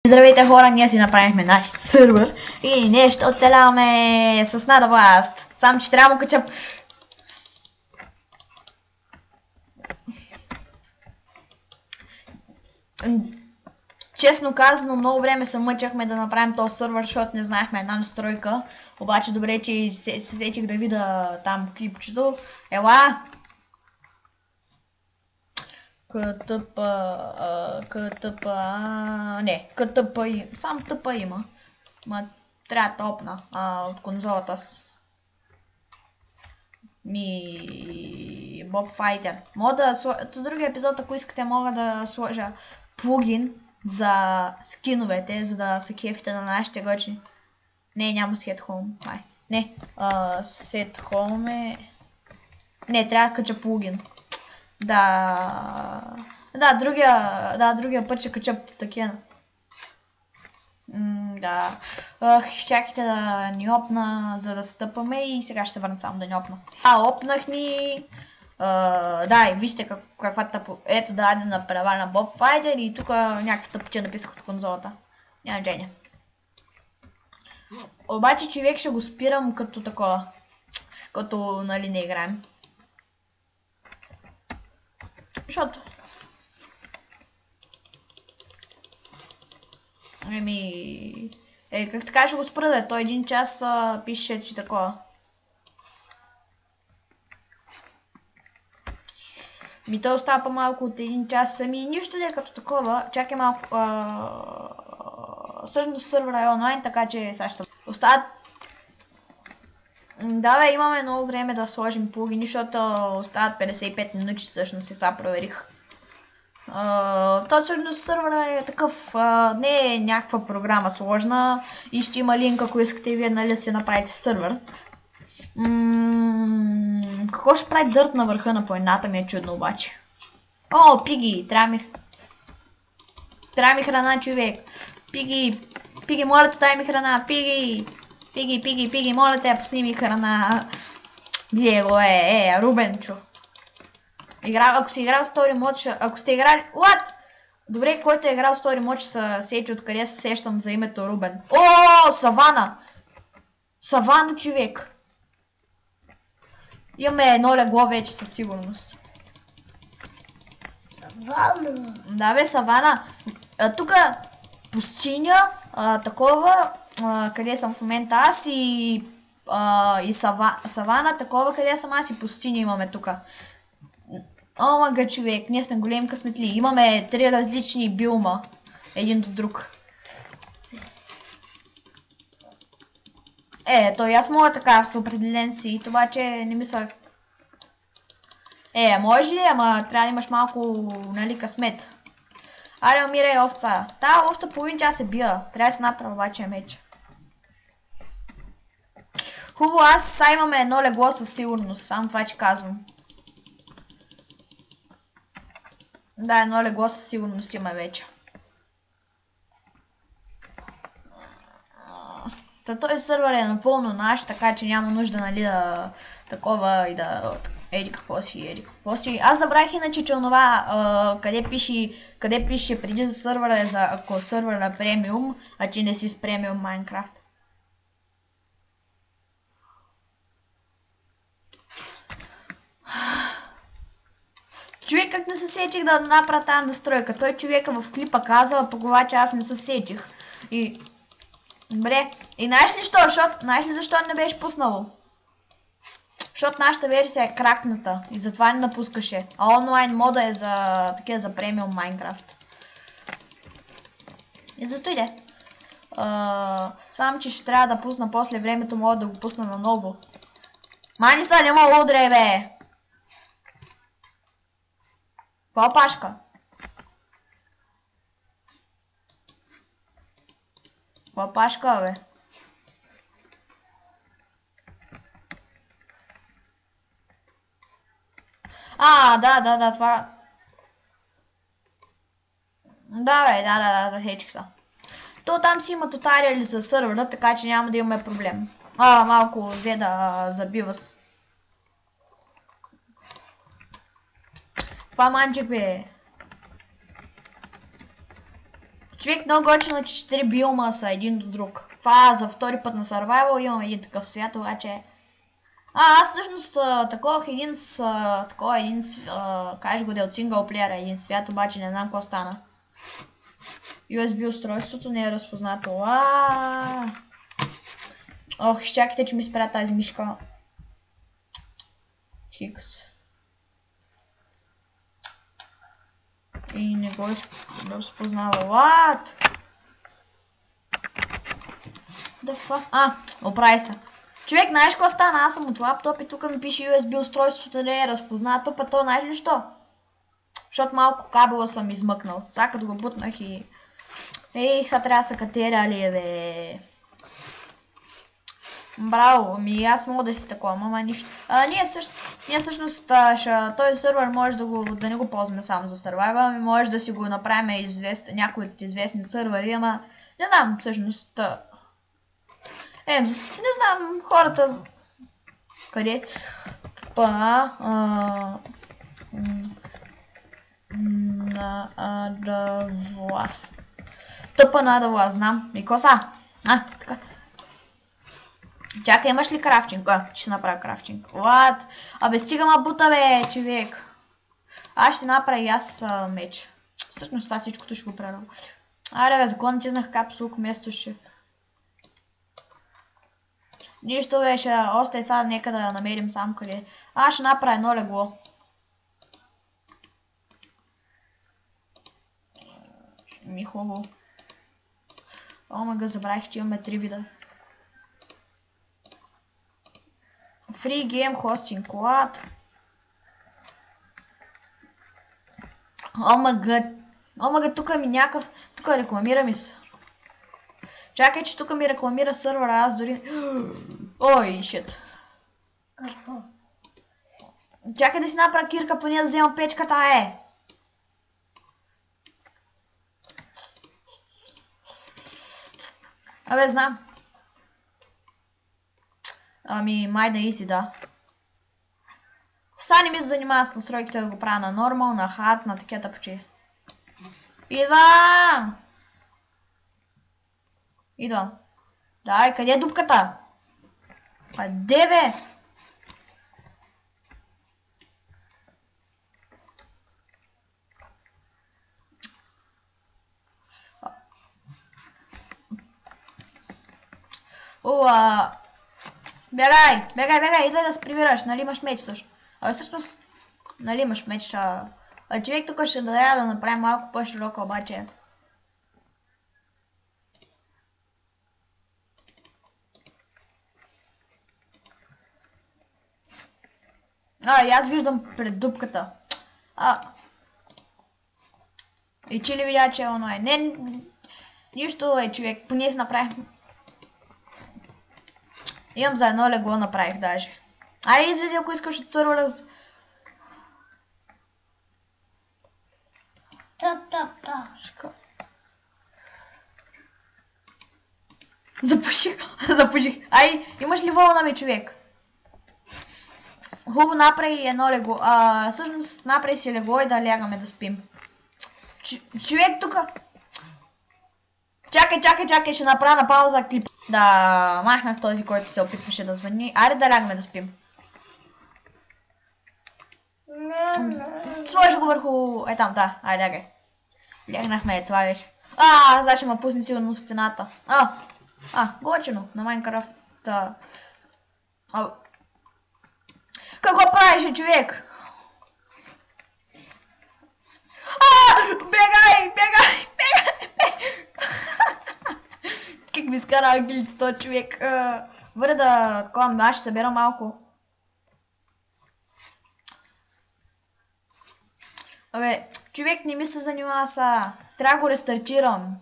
Здравейте хора, ние си направихме наш сървър и ние ще оцеляваме с нада власт. Само че трябва да кача... Честно казано, много време се мъчахме да направим този сървър, защото не знаехме една настройка. Обаче добре, че се сетих да видя там клипчето. Ела! Не, КТП, сам ТП има. Ма трябва да топна от конзолата с Bob Fighter. Мога да сложа, в другия епизод, ако искате, мога да сложа плагин за скиновете, за да се кефите на нашите гочи. Не, няма Set Home. Май. Не, Set Home е... Не, трябва да кача плагин. Да, другия път ще кача такива. Да. Чакайте да ни опна, за да стъпаме и сега ще се върна само да ни опна. Опнах ни. Да, и вижте каква тъпо. Ето дадена права на Bob Fighter и тук някакви тъпотия написах от конзолата. Няма значение. Обаче човек ще го спирам като такова. Като нали не играем. Защото... как така ще го спра да е? Той 1 час пише, че такова. Той остава по-малко от 1 час. Нищо не е като такова. Чакай малко. Всъщност сървъра е онлайн, така че сега ще... Остават... Да бе, имаме много време да сложим плагини, защото остават 55 минути всъщност и сега проверих. То всъщност сървъра е такъв, не е някаква програма сложна и ще има линк, ако искате вие нали да си направите сървър. Какво ще прави дърт на върха на планината ми е чудно обаче. О, Пиги, трябва ми храна, човек. Пиги, моля те, дай ми храна, Пиги, моля те, пусни ми храна. Гледай го, Рубенчо. Ако си играл Story Mode, ако сте играли... What? Добре, който е играл Story Mode, ще се сечи откъде се сещам за името Рубен. О, Савана! Савана, човек! Имаме едно легло вече със сигурност. Савана? Да бе, Савана. Тук пустиня, такова, къде съм в момента аз и Савана, такова къде съм аз и пустиня имаме тук. О, мага, човек, ние сме големи късметли. Имаме 3 различни биома. Един до друг. Той аз мога така с определен си. Това, че не мисля... може ли? Ама трябва да имаш малко, нали, късмет. Аре, умирай, овца. Та овца половин час се бия. Трябва да се направя обаче меч. Хубаво, аз сега имаме едно легло със сигурност. Само това, че казвам. Да, едно легло със сигурност има вече. Този сървър е напълно наш, така че няма нужда, нали, да такова и да... Еди какво си. Аз забравих иначе, че онова, къде пише преди за сървъра е за ако сървъра е премиум, а че не си с премиум Майнкрафт. Човек как не се сетих да направя тази настройка. Той човека в клипа казва, пък обаче аз не се сетих. И... Добре. И знаеш ли защо не беше пуснало? Защото нашата версия е кракната и затова не напускаше. А онлайн мода е за премиум Майнкрафт. И зато иде. Само че ще трябва да пусна после времето, мога да го пусна наново. Маниса, не мога удрай, бе! Каква пашка? Каква пашка, бе? Да, това... Да, бе, да, засечих се. То там си има туториали за сървъра, така че няма да имаме проблем. Малко взе да забива с... Това манчик, бе. Човек много готино, че 4 биома са един до друг. Това за втори път на Survival имам един такъв свят, обаче... аз всъщност таковах един кажеш го да е от синглплеера един свят, обаче не знам какво стана. USB устройството не е разпознато. Ох, изчакайте, че ми спря тази мишка. Хикс. И не го разпознава. What? The fuck? Оправи се. Човек, знаеш какво стана? Аз съм от лаптоп и тук ми пише USB устройството не е разпознато, па то знаеш ли що? Защото малко кабела съм измъкнал. Сега като го бутнах и... Ей, сега трябва да се катеря ли, бе. Браво, аз мога да си такова, ама нищо. Ние всъщност този сервер може да не го ползваме само за Survival, ами може да си го направим някои от известни сервери, ама не знам всъщност. Не знам, хората... Къде? Нада власт. Тъпа нада власт, знам. И коса? Така. Чакай, имаш ли крафтинг? Ще направя крафтинг. What? Абе, стига ма бута, бе, човек. Аз ще направя и аз меч. Всъщност това всичкото ще го правя. Аре, бе, законно тизнах капсулк вместо shift. Нищо беше, още сега нека да намерим сам къде. Аз ще направя едно легло. Ми хубаво. Омага, забравих, че имаме 3 вида. Free game hosting, what? Омага, тук ми някакъв... Тук рекламира ми се. Чакай, че тук ми рекламира сървъра, аз дори... Ой, шит. Чакай да си направя кирка, поне да вземам печката, Абе, знам. Ами, май да изи, да. Сега не ми се занимава с настройките да го правя на нормал, на хард, на такива тъпчи. Идвам! Дай, къде е дупката? Къде, бе? Бегай, идвай да се прибираш, нали имаш меч също. Всъщност, нали имаш меч, човек тук ще да направим малко по-широко, обаче. И аз виждам пред дупката. И че ли видя, че е онлайн? Не, нищо е, човек, поне си направих. Имам за едно легло направих даже. Излези, ако искаш от сървъра. Запуших. Имаш ли вълна ми, човек? Хубаво, направи едно легло. Всъщност направи си легло и да лягаме да спим. Човек тука. Чакай, ще направя на пауза клип. Да, махнах този, който се опитваше да звъни. Айде да лягаме да спим. Сложи го върху... Там, да. Айде, лягай. Лягнахме, това беше. Сега ще ме пусне сигурно в стената. Готино, на Майнкрафт. Какво правиш, човек? Бегай! Как ми скара агилите този човек. Бъде да такова, аз ще събера малко. Абе, човек не ми се занимава са. Трябва да го рестартирам.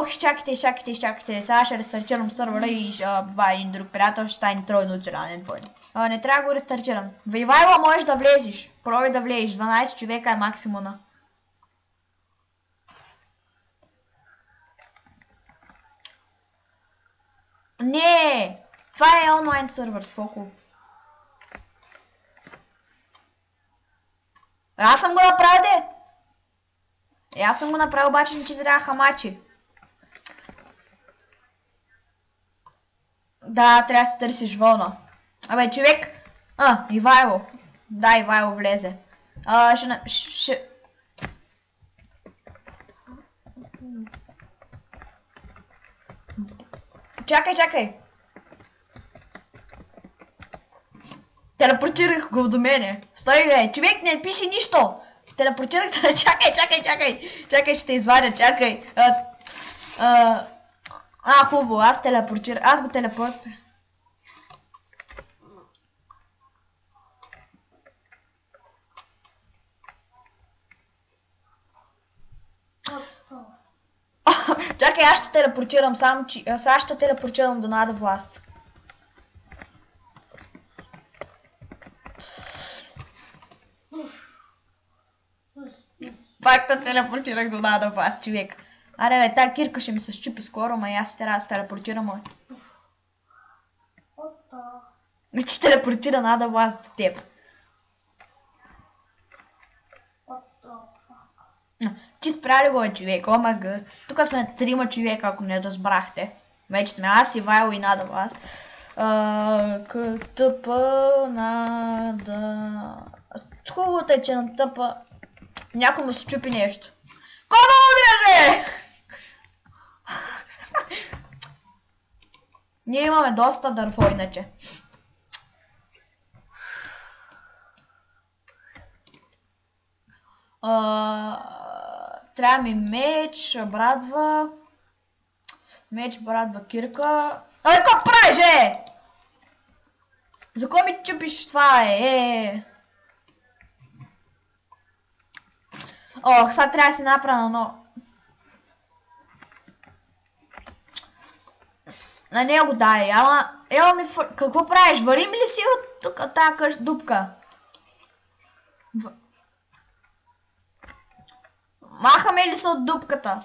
Изчакайте. Сега ще рестартирам сървъра и един друг приятел ще стане тройно оцелянен твой. Не трябва да го рестартирам. Вейвайла можеш да влезеш. Пробай да влезеш. 12 човека е максимума. Не! Това е онлайн сървър, споко. Аз съм го направил, де! Аз съм го направил, обаче не че трябва хамачи. Да, трябва да се търсиш вълна. Абе, човек! Ивайло. Да, Ивайло влезе. Ще... Чакай! Телепортирах го до мене. Стой, бе! Човек, не пише нищо! Телепортирах те... Чакай, ще те извадя, чакай! Хубаво, аз го телепортирах. Чакай, аз ще телепортирам само, че... Аз ще телепортирам до Нада Власт. Пак те телепортирах до Нада Власт, човек. Аре, бе, тая кирка ще ми се счупи скоро, ма и аз трябва да се телепортирам. Че телепортира Нада Власт до теб. Ти спряли го, човек, омг. Тук сме 3 човека, ако не разбрахте. Вече сме аз, Ивайло и Нада Власт. КТП Нада... Хубавото е, че на тъпа... Някой му се чупи нещо. Кой удряже? Ние имаме доста дърво иначе. Трябва ми меч, брадва. Меч, брадва, кирка. Абе, какво правиш, е? За кой ми чупиш това, е? Ох, сега трябва да си направя но... На него дай, ама... Ела ми... Какво правиш? Варим ли си от тук тази дупка? Махаме ли се от дупката?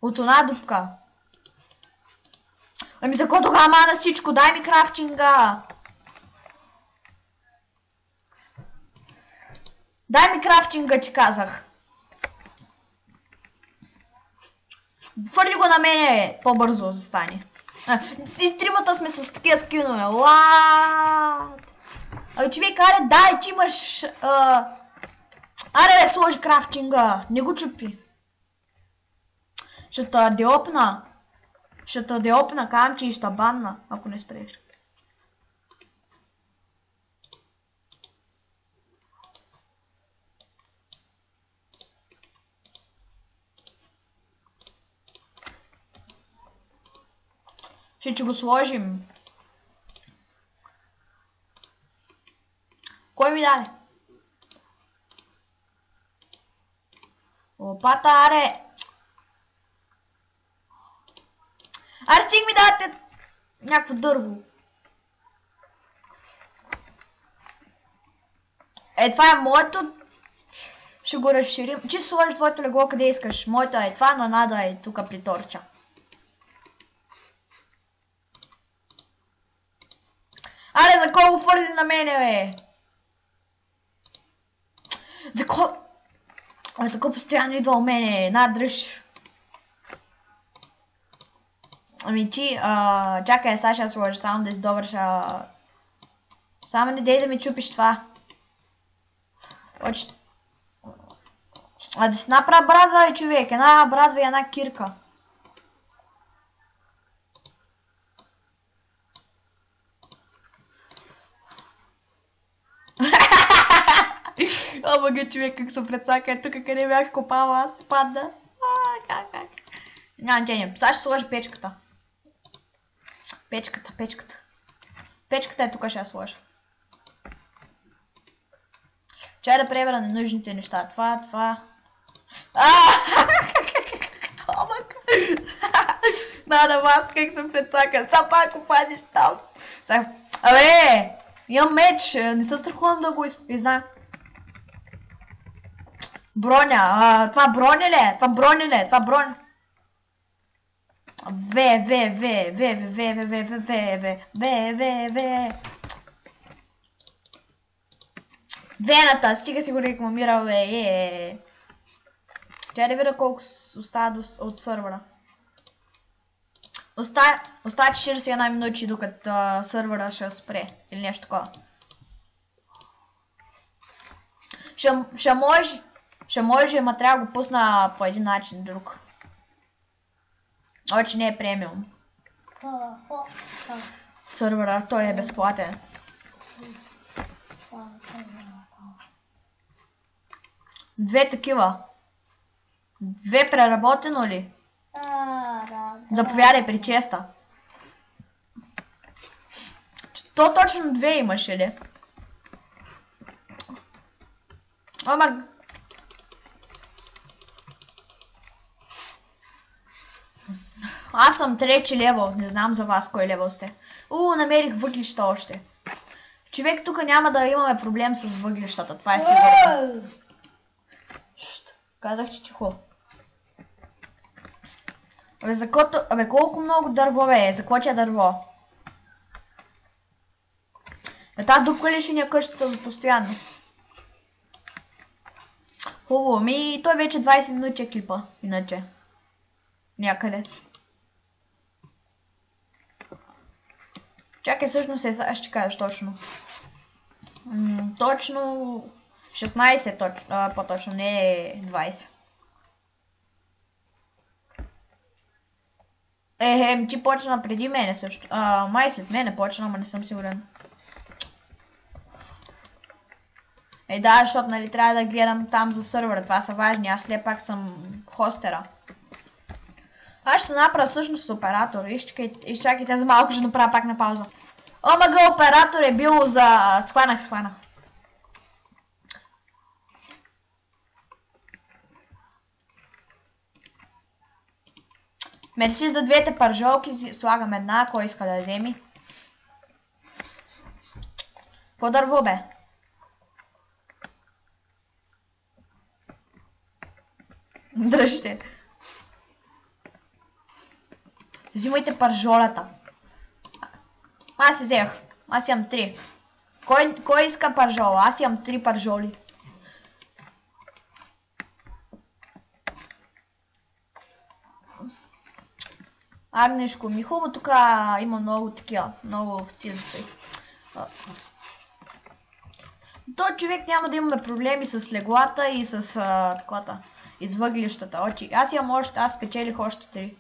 От една дупка. Ами за кого тогава мана всичко? Дай ми крафтинга! Дай ми крафтинга, че казах. Хвърли го на мене, по-бързо застане. С тримата сме с такива скинове. Абе, човек, аре, дай, ти имаш... Аре, сложи крафтинга. Не го чупи. Ще те деопна. Казвам, че и ще банна, ако не спреш. Ще го сложим. Кой ми даде? Лопата, аре! Аре, стиг ми дадете някакво дърво. Това е моето. Ще го разширим. Че сложиш твоето легло къде искаш. Моето е това, но Нада е тук при торча. Аре, за кой го фърли на мене, бе? За кой постоянно идва у мене? Надръж. Ами ти, чакай, сега ще сложа само да издобърша. Само не дей да ми чупиш това. Да си направя брадва, бе, човек. Една брадва и една кирка. Омага, човек, как се прецака. Тук къде бях копала, аз се падна. Как? Няма тение. Сега ще сложа печката. Печката е тук, ще я сложа. Чай да пребера ненужните неща. Това. Омага. Нада вас, как се прецака. Сега пак опадиш там. Абе, имам меч. Не се страхувам да го изна. Броня. Това броня ли е? Това броня. В. Вената, стига си го рекламирал, Тя да видя колко остава от сървъра. Остава 41 минути, докато сървъра ще спре. Или нещо такова. Ще може, ама трябва да го пусна по един начин друг. Обаче не е премиум. Сървъра, той е безплатен. Две такива. Две преработено ли? Заповядай при честа. То точно две имаше ли? Ама... Аз съм трети левел, не знам за вас кой левел сте. Намерих въглища още. Човек, тук няма да имаме проблем с въглищата, това е сигурно. Казах, че чихо. Абе, колко много дърво бе, за какво ти е дърво? Тази дупка ли ще ни е къщата за постоянно? Хубаво, той вече 20 минути е клипа, иначе. Някъде. Чакай, всъщност аз ще кажеш точно. Точно 16, по-точно, не 20. Ти почна преди мене също. Май след мене почна, ама не съм сигурен. Да, защото нали трябва да гледам там за сървъра, това са важни, аз все пак съм хостера. Аз ще се направя всъщност оператор, изчакайте за малко, ще направя пак на пауза. Омага, оператор е бил за... Схванах. Мерси за двете пържолки, слагам една, кой иска да я вземи. Какво дърво бе? Дръжте. Взимайте пържолята. Аз си взех. Аз имам 3. Кой иска пържола? Аз имам 3 пържоли. Агнешко ми хубаво, тук има много такива, много овци за тъй. То човек няма да имаме проблеми с леглата и с такова, и с въглищата. Аз имам още, аз спечелих още 3.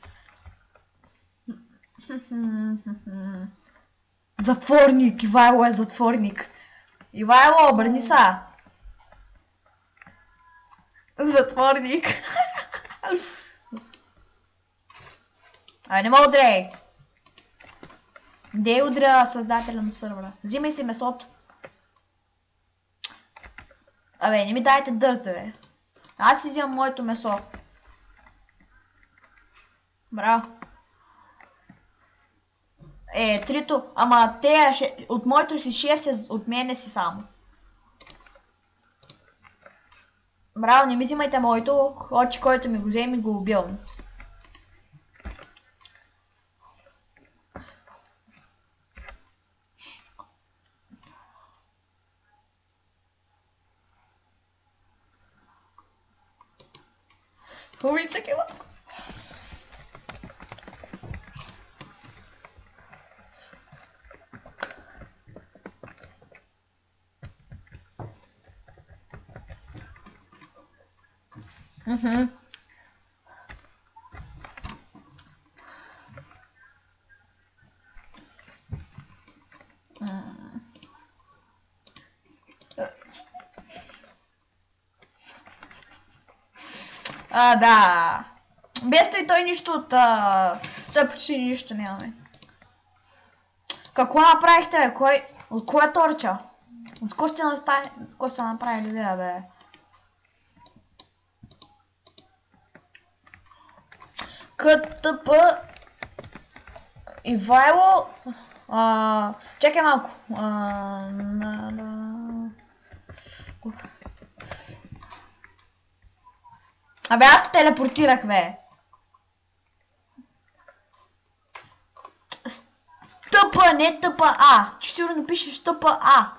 Затворник, Ивайло е затворник. Ивайло, обърни са. Затворник. Не мога удрей. Де удря създателя на сървъра? Взимай си месото. Не ми дайте дърта, бе. Аз си взимам моето месо. Браво. Трито, ама от моето си 6 от мене си само. Браво, не ми взимайте моето, очи който ми го вземе го убивам. Хубавица кива. Да. Без той нищо от... Той почти нищо нямаме. Какво направихте, бе? От кой е торча? От кой сте направили вие, бе? КТП... Ивайло... Чакай малко. Аз телепортирах, бе. Тъпа, не тъпа А. Сигурно пишеш тъпа А.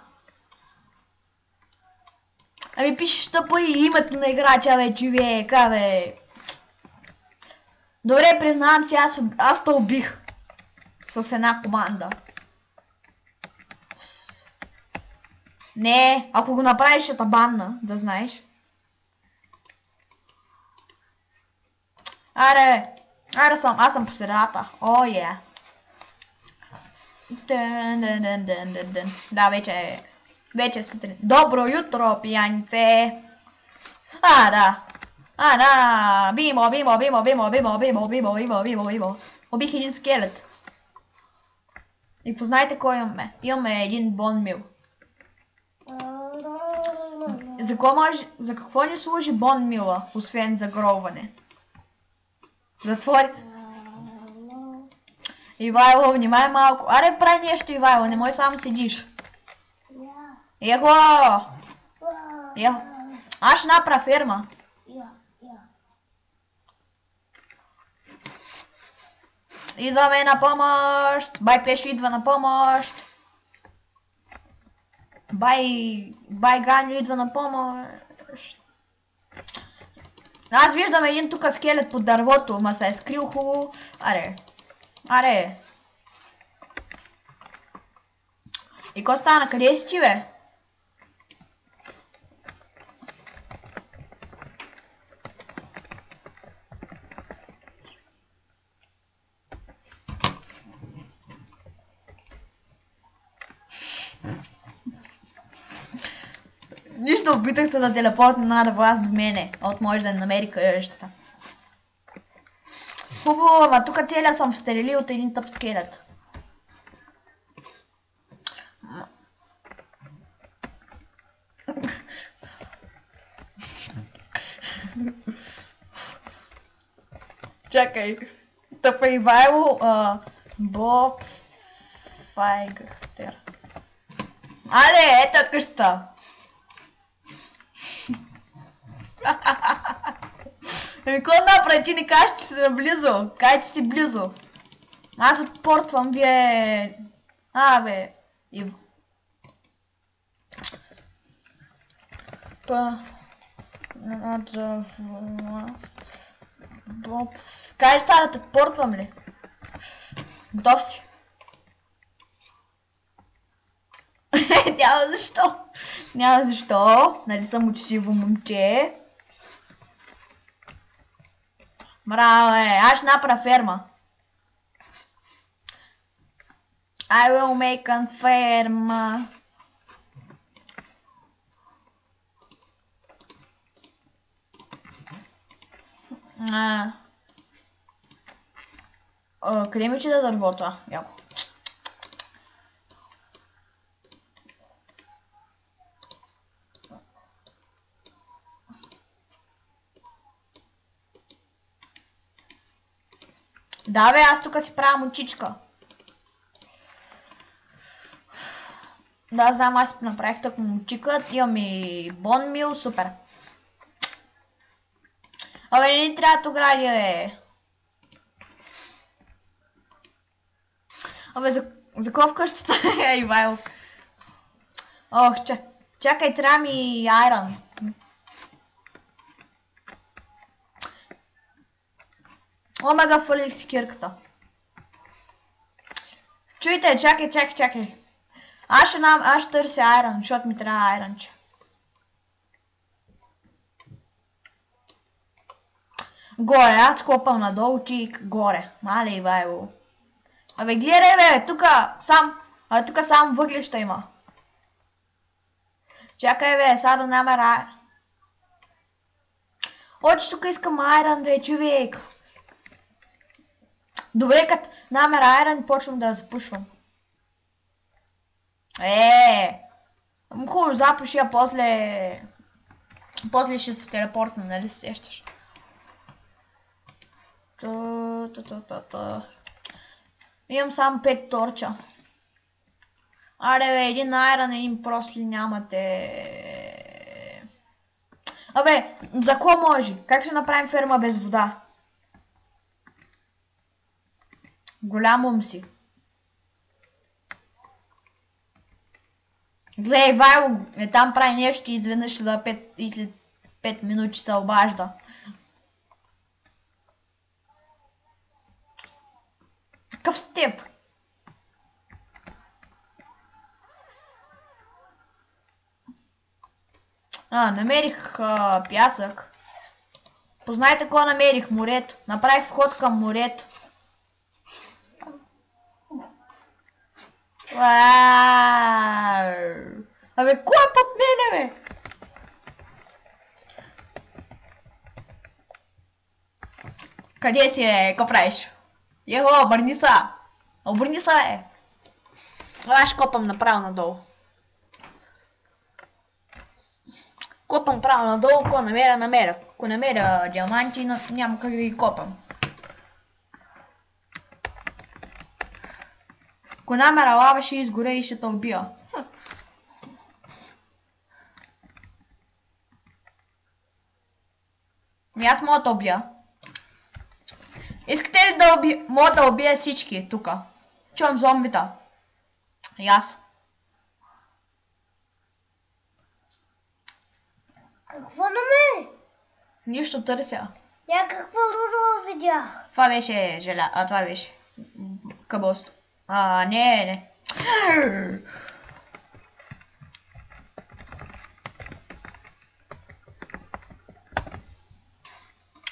Ами пишеш тъпо и името на играча, бе, човека, бе. Добре, признавам си, аз те убих. С една команда. Не, ако го направиш ще те банна, да знаеш. Аре, аз съм по средата. О, е. Да, вече е сутрин. Добро jutro, пиянице. Да. Бимо. Убих един скелет. И познайте кой имаме. Имаме един бонмил. За какво ни служи бонмила, освен за гробване? Затвори. Ивайло, внимай малко. Аре, прави нещо, Ивайло, не мой само седиш. Ехо! Аз ще направя ферма. Идваме на помощ. Бай Пешо идва на помощ. Бай Ганю идва на помощ. Аз виждам един тук скелет под дървото, ма се е скрил хубаво. Аре. И ко стана? Къде си ти, бе? Нищо, опитах се да телепортна на власт до мене. От може да намери къщата. Хубаво, ама тук целият съм встрелил от един тъп скелет. Чакай. Тъпа Ивайло, Боб Файгахтер. Аре, ето къщата. Какво направи? Ти не кажеш, че си наблизо. Кай, че си близо. Аз отпортвам, вие... бе. Боб... Кай, сега да те отпортвам ли? Готов си. Няма защо. Нали съм учтиво момче. Браво, аз ще направя ферма. I will make a farm. Къде ми да дървото? Яко. Да, бе, аз тук си правя мучичка. Да, знам, аз направих така мучика. Имам и бонмил, супер. Абе, не ни трябва огради, бе. Абе, за кой вкъщата е, Ивайло? Ох, чакай, трябва ми айрон. Омега фърлих си кирката. Чуйте, чакай. Аз ще търся айрон, защото ми трябва айронче. Горе, аз копам надолу, чик, горе. Мале, Ивайло. Абе, гледай, бе, тука сам въглища има. Чакай, бе, сега да намеря. Оче, тук искам айрон, бе, човек. Добре, като намеря айрон, почвам да я запушвам. Хубаво, запуши, а после ще се телепортна, нали се сещаш? Имам само 5 торча. Аре, бе, един айрон, един прост ли нямате? Абе, за кого може? Как ще направим ферма без вода? Голям ум си. Гледай, Вайло там прави нещо и изведнъж за 5 и след 5 минути се обажда. Какъв степ? Намерих пясък. Познайте какво намерих? Морето. Направих вход към морето. Абе, кой е под мене, бе? Къде си, бе? Какво правиш? Его, обърни се! Обърни се, бе! Аз ще копам направо надолу. Копам право надолу, ако намеря. Ако намеря диаманти, няма как да ги копам. Ако намеря лава, ще изгоря и ще те убия. Аз мога да убия. Искате ли да убия? Мога да убия всички тука. Чувам зомбита. И аз. Какво намери? Нищо търся. Я какво друго видях? Това беше това беше кабост. Не.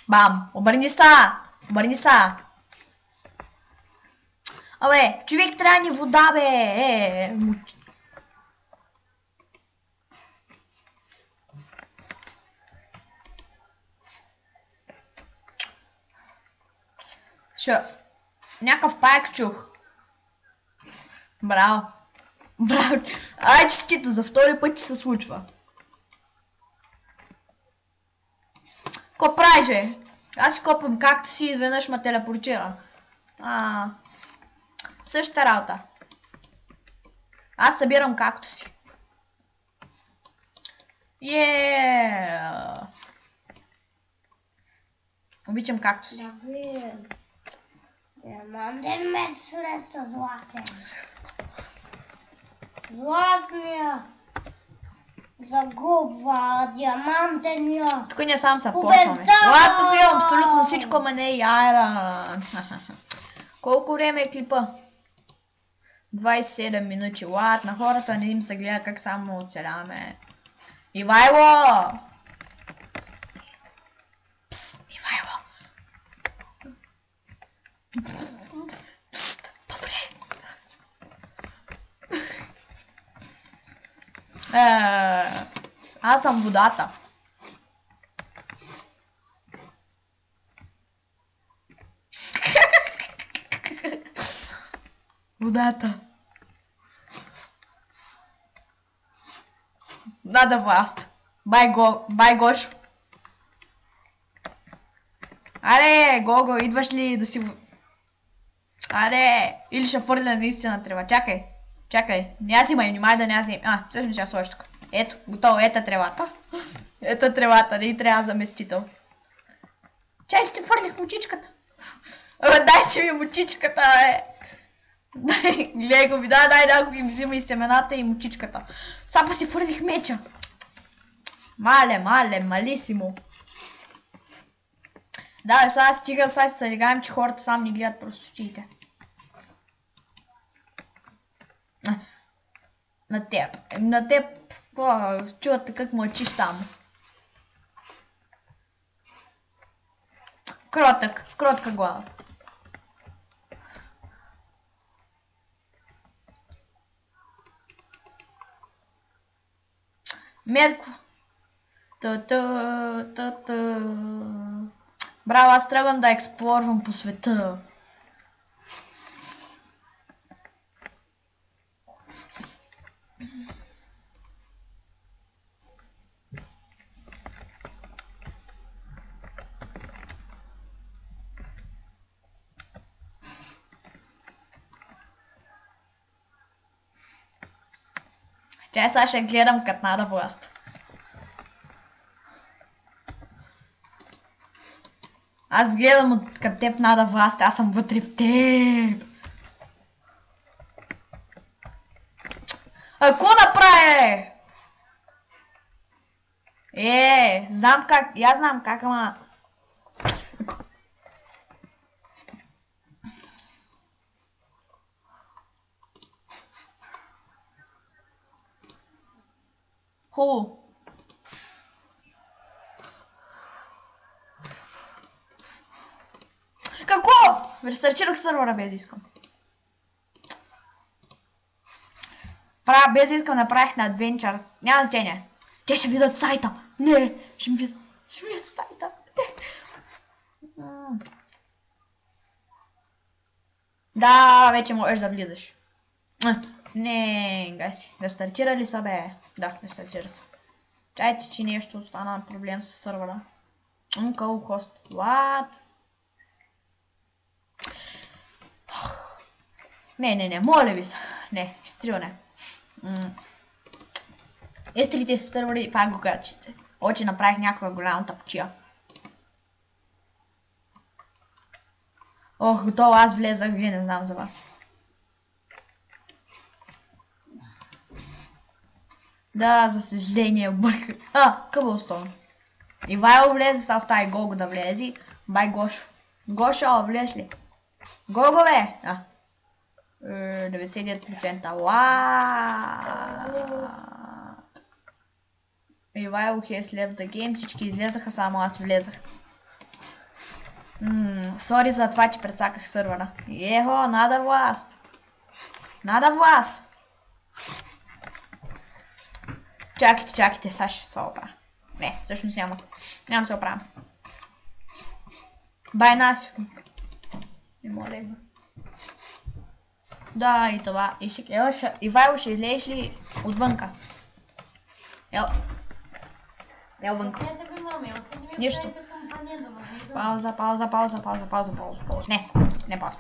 Бам! Обърни са! Абе, човек трябва ни вода, бе! Някакъв паяк чух. Браво. Ай, честито, за втори път че се случва. Ко правиш, бе? Аз си копам както си изведнъж ме телепортира. Същата работа. Аз събирам както си. Обичам както си. Диамантен меч срещу златен. Златния загубва, диамантения. Тук ние сам се почваме. Тук имам абсолютно всичко, ама не яйра. Колко време е клипа? 27 минути. На хората не им се гледа как само оцеляваме. Ивайло! Пс, Ивайло! Пс, добре. Аз съм водата. Водата. Надо власт. Бай Гошо. Аре, Гого, идваш ли да си... Аре, или ще фърля наистина трева. Чакай. Не взимай, внимай да не взимай. Всъщност ще сложиш тук. Ето, готово, ето тревата. Ето тревата, не трябва заместител. Чай, че си фърлих мучичката. Дайте ми мучичката, бе. Гледай го, дай го ги взима и семената и мучичката. Сапа си фърлих меча. Малисимо. Да, сега стига, сега се легаем, че хората сам ни гледат просто очите. На теб, чувате как мълчиш само. Кротка глава. Мерко. Браво, аз тръгвам да експлорвам по света. Чай сега ще гледам катнада власт. Аз гледам от към теб нада власт, аз съм вътре в теб. Ако направя Знам как, я знам как, ама... Хубаво. Какво? Рестартирах сървъра без искам. Без искам направих на адвенчър. Няма значение. Те ще видят сайта. Не, ще ми видят сайта. Да, вече можеш да влизаш. Не, гаси. Рестартира ли са, бе? Да, рестартира се. Чайте, че нещо стана проблем с сървъра. Uncall host. What? Не, моля ви се. Не, изтриване. Естрите се сървъри, пак го качите. Оче направих някаква голяма тъпчия. Ох, готово, аз влезах, вие не знам за вас. Да, за съжаление обърках. Къбълстоун. Ивайло влезе, сега остави Гого да влезе. Бай Гошо. Гошо, влез ли? Гого, бе! 99%. Ивайло has left the game. Всички излезаха, само аз влезах. Сори за това, че прецаках сървъра. Ехо, нада власт. Нада власт. Чакайте, сега ще се оправя. Не, всъщност няма. Няма се оправя. Бай Насико. Не моля го. Да, и това. Ивайло ще излезеш ли отвънка? Ел вънка. Нищо. Пауза. Не пауза.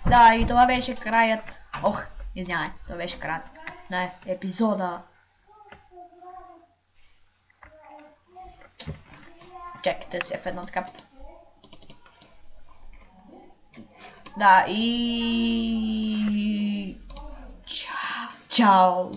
Да, и това беше краят. Ох, извинявай, това беше краят на епизода. Чакайте се в едно така. Да, и... Чао.